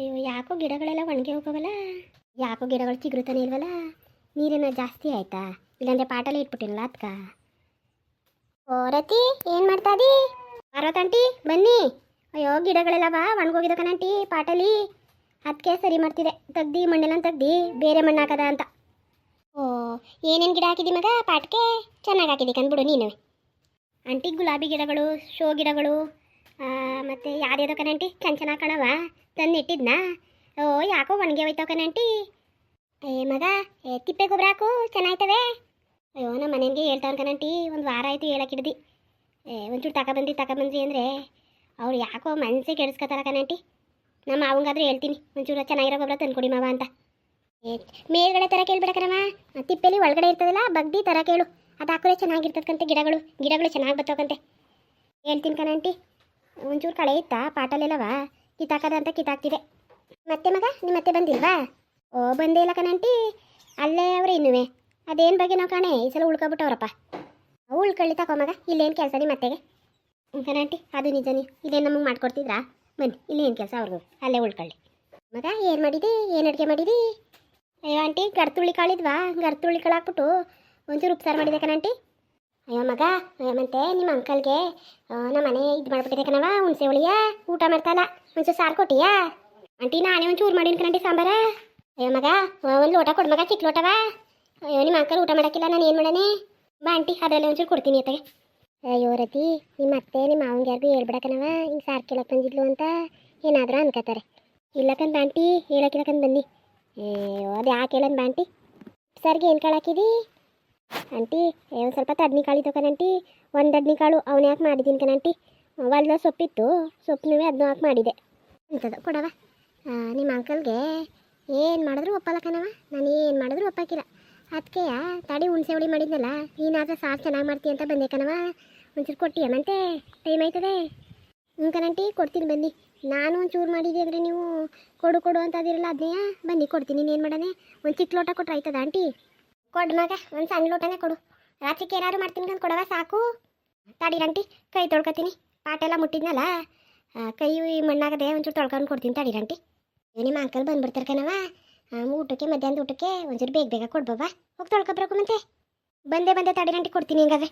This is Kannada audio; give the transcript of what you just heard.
ಅಯ್ಯೋ ಯಾಕೋ ಗಿಡಗಳೆಲ್ಲ ಒಣಗಿ ಹೋಗವಲ್ಲ. ಯಾಕೋ ಗಿಡಗಳು ಚಿಗುರುತ್ತಾನೆ ಇಲ್ವಲ್ಲ. ನೀರೇನೋ ಜಾಸ್ತಿ ಆಯ್ತಾ? ಇಲ್ಲಾಂದ್ರೆ ಪಾಟಲ್ಲಿ ಇಟ್ಬಿಟ್ಟಿರಲ್ಲ ಅದಕ್ಕ. ಓ ರತಿ, ಏನು ಮಾಡ್ತಾದಿ? ಪಾರ್ವತಂಟಿ ಬನ್ನಿ. ಅಯ್ಯೋ ಗಿಡಗಳೆಲ್ಲ ಬಾ ಒಣಗೋಗಿದ ಕಣಂಟಿ ಪಾಟಲ್ಲಿ. ಅದಕ್ಕೆ ಸರಿ ಮಾಡ್ತಿದೆ, ತೆಗ್ದು ಮಣ್ಣೆಲ್ಲ ತೆಗ್ದು ಬೇರೆ ಮಣ್ಣು ಹಾಕದ ಅಂತ. ಓ ಏನೇನು ಗಿಡ ಹಾಕಿದಿ ಮಗ ಪಾಟ್ಗೆ? ಚೆನ್ನಾಗಿ ಹಾಕಿದಿ ಕಂದ್ಬಿಡು ನೀನು. ಆಂಟಿ ಗುಲಾಬಿ ಗಿಡಗಳು, ಶೋ ಗಿಡಗಳು, ಮತ್ತು ಯಾವ್ದು ಕಣಂಟಿ ಚೆನ್ನಾಗಿ ಕಾಣವ ತಂದು ಇಟ್ಟಿದ್ನಾ. ಓ ಯಾಕೋ ಒಣಗಿ ಹೋಯ್ತಾವ ಕಣಂಟಿ. ಏ ಮಗ, ತಿಪ್ಪೆ ಗೊಬ್ಬರ ಹಾಕು ಚೆನ್ನಾಯ್ತವೆ. ಅಯ್ಯೋ ನಮ್ಮ ಮನೆಗೆ ಹೇಳ್ತಾವ್ರು ಕಣಂಟಿ, ಒಂದು ವಾರ ಆಯಿತು ಹೇಳಕ್ಕಿಡ್ದು. ಒಂಚೂರು ತಗೊಬಂದ್ರಿ ಅಂದರೆ ಅವ್ರು ಯಾಕೋ ಮನಸ್ಸೇ ಕೆಡಿಸ್ಕೊತಾರ ಕಣಂಟಿ. ನಮ್ಮ ಮಾವಂಗಾದ್ರೂ ಹೇಳ್ತೀನಿ ಒಂಚೂರು ಚೆನ್ನಾಗಿರೋ ಗೊಬ್ಬರ ತಂದ್ಕೊಡಿ ಮಾವ ಅಂತ. ಮೇಲ್ಗಡೆ ಥರ ಕೇಳ್ಬೇಡ ಕಣಮ್ಮ, ತಿಪ್ಪೆಲಿ ಒಳಗಡೆ ಇರ್ತದಲ್ಲ ಬಗ್ದಿ ಥರ ಕೇಳು, ಅದು ಹಾಕಿದ್ರೆ ಚೆನ್ನಾಗಿರ್ತದಕ್ಕಂತೆ. ಗಿಡಗಳು ಚೆನ್ನಾಗಿ ಬರ್ತಕ್ಕಂತೆ. ಹೇಳ್ತೀನಿ ಕಣಂಟಿ. ಒಂಚೂರು ಕಳೆ ಇತ್ತಾ ಪಾಟಲ್ಲೆಲ್ಲವ ಕಿತ್ತಾಕದ ಅಂತ ಕಿತ್ತಾಕ್ತಿದೆ. ಮತ್ತೆ ಮಗ ನಿಮ್ಮ ಮತ್ತೆ ಬಂದಿಲ್ವಾ? ಓ ಬಂದೇ ಇಲ್ಲ ಕಣಂಟಿ, ಅಲ್ಲೇ ಅವ್ರೆ ಇನ್ನುವೆ. ಅದೇನು ಬಗ್ಗೆ ನಾವು ಕಾಣೆ ಈ ಸಲ ಉಳ್ಕೊಬಿಟ್ಟವ್ರಪ್ಪ. ಉಳ್ಕೊಳ್ಳಿ ತಗೋ ಮಗ, ಇಲ್ಲೇನು ಕೆಲಸ ನಿಮ್ಮ ಮತ್ತೆಗೆ? ಕಣಂಟಿ ಅದು ನಿಜನೇ, ಇದೇನು ನಮಗೆ ಮಾಡ್ಕೊಡ್ತಿದ್ರಾ? ಬನ್ನಿ ಇಲ್ಲೇನು ಕೆಲಸ ಅವ್ರಿಗೂ, ಅಲ್ಲೇ ಉಳ್ಕೊಳ್ಳಿ. ಮಗ ಏನು ಮಾಡಿದಿ, ಏನು ಅಡುಗೆ ಮಾಡಿದಿ? ಅಯ್ಯೋ ಆಂಟಿ ಗರ್ತುಳ್ಳಿ ಕಾಳಿದ್ವಾ, ಗರ್ತುಳ್ಳಿ ಕಾಳು ಹಾಕ್ಬಿಟ್ಟು ಒಂಚೂರು ಉಪ್ಸಾರು ಮಾಡಿದೆ ಕಣಂಟಿ. ಅಯ್ಯೋ ಮಗ, ಮತ್ತೆ ನಿಮ್ಮ ಅಂಕಲ್ಗೆ ನಮ್ಮ ಮನೆ ಇದು ಮಾಡ್ಬಿಟ್ಟಿದೆ ಕಣವ, ಹುಣಸೆ ಹುಳಿಯ ಊಟ ಮಾಡ್ತಾಯಿಲ್ಲ, ಒಂಚೂರು ಸಾರು ಕೊಟ್ಟಿಯಾ? ಆಂಟಿ ನಾನೇ ಒಂಚೂರು ಮಾಡೀನಿ ಕಣಂಟಿ ಸಾಂಬಾರ. ಅಯ್ಯೋ ಮಗ ಒಂದು ಲೋಟ ಕೊಡು ಮಗ, ಚಿಕ್ಕ ಲೋಟವಾ. ಅಯ್ಯೋ ನಿಮ್ಮ ಅಂಕಲ್ ಊಟ ಮಾಡೋಕ್ಕಿಲ್ಲ, ನಾನು ಏನು ಮಾಡಾನೆ? ಬಾ ಆಂಟಿ ಅದರಲ್ಲೇ ಒಂಚೂರು ಕೊಡ್ತೀನಿ ಅತ್ತಗೆ. ಅಯ್ಯೋ ರತಿ, ನಿಮ್ಮ ಅತ್ತೆ ನಿಮ್ಮ ಮಾವಂಗೆ ಯಾರಿಗೂ ಹೇಳ್ಬಿಡಕನವ ಹಿಂಗೆ ಸಾರು ಕೇಳಕ್ಕೆ ಬಂದಿದ್ಲು ಅಂತ ಏನಾದರೂ ಅನ್ಕೋತಾರೆ. ಇಲ್ಲಕಂತ ಆಂಟಿ ಹೇಳಕ್ಕಿಲ್ಲಕಂತ ಬನ್ನಿ. ಅಯ್ಯೋ ಅದು ಯಾಕೆ ಹೇಳನ್ ಬಾ ಆಂಟಿ. ಸರ್ಗೆ ಏನು ಕಾಳು ಹಾಕಿದಿ ಆಂಟಿ? ಒಂದು ಸ್ವಲ್ಪ ತಡ್ನಿ ಕಾಳಿತ್ತು ಕಣಂಟಿ, ಒಂದು ಅಡ್ನಿ ಕಾಳು ಅವನೇ ಹಾಕಿ ಮಾಡಿದ್ದೀನಿ ಕಣಂಟಿ. ಹೊಲ್ದ ಸೊಪ್ಪಿತ್ತು, ಸೊಪ್ಪು ಅದನ್ನೂ ಹಾಕಿ ಮಾಡಿದೆ ಅಂತದ ಕೊಡವ. ನಿಮ್ಮ ಅಂಕಲ್ಗೆ ಏನು ಮಾಡಿದ್ರು ಒಪ್ಪಲ್ಲ ಕಣವ, ನಾನು ಏನು ಮಾಡಿದ್ರು ಒಪ್ಪಾಕಿಲ್ಲ. ಅದಕ್ಕೆ ತಡಿ ಹುಣಸೆ ಹುಳಿ ಮಾಡಿದ್ನಲ್ಲ, ನೀನಾದ್ರೆ ಸಾರು ಚೆನ್ನಾಗಿ ಮಾಡ್ತೀಯ ಅಂತ ಬಂದೆ ಕಣವ. ಒಂಚೂರು ಕೊಟ್ಟಿಯ ಮತ್ತೆ ಟೈಮ್ ಆಯ್ತದೆ. ಹ್ಞೂ ಕಣಂಟಿ ಕೊಡ್ತೀನಿ ಬನ್ನಿ. ನಾನು ಒಂಚೂರು ಮಾಡಿದ್ದೆ ಅಂದರೆ ನೀವು ಕೊಡು ಅಂತ ಅದಿರಲ್ಲ, ಅದನ್ನೇ ಬನ್ನಿ ಕೊಡ್ತೀನಿ. ಏನು ಮಾಡಾನೆ? ಒಂದು ಚಿಕ್ಕ ಲೋಟ ಕೊಟ್ರೆ ಆಯ್ತದ ಆಂಟಿ? ಕೊಡು ಮಗ, ಒಂದು ಸಣ್ಣ ಲೋಟನೇ ಕೊಡು. ರಾತ್ರಿಗೆ ಏನಾದ್ರು ಮಾಡ್ತೀನಿ ಅಂತ ಕೊಡವ ಸಾಕು. ತಡಿ ಆಂಟಿ ಕೈ ತೊಳ್ಕೊತೀನಿ, ಪಾಟೆಲ್ಲ ಮುಟ್ಟಿದ್ನಲ್ಲ ಕೈ ಮಣ್ಣಾಗದೆ ಒಂಚೂರು ತೊಳ್ಕೊಂಡು ಕೊಡ್ತೀನಿ ತಡಿ ಆಂಟಿ. ನಿಮ್ಮ ಅಂಕಲ್ ಬಂದ್ಬಿಡ್ತಾರೆ ಕಣವ, ಊಟಕ್ಕೆ ಮಧ್ಯಾಹ್ನದ ಊಟಕ್ಕೆ ಒಂಚೂರು ಬೇಗ ಕೊಡ್ಬಾ. ಹೋಗಿ ತೊಳ್ಕೊಬ್ರಕು ಮತ್ತೆ ಬಂದೆ ತಡಿ ಆಂಟಿ ಕೊಡ್ತೀನಿ. ಹಿಂಗಾದ್ರೆ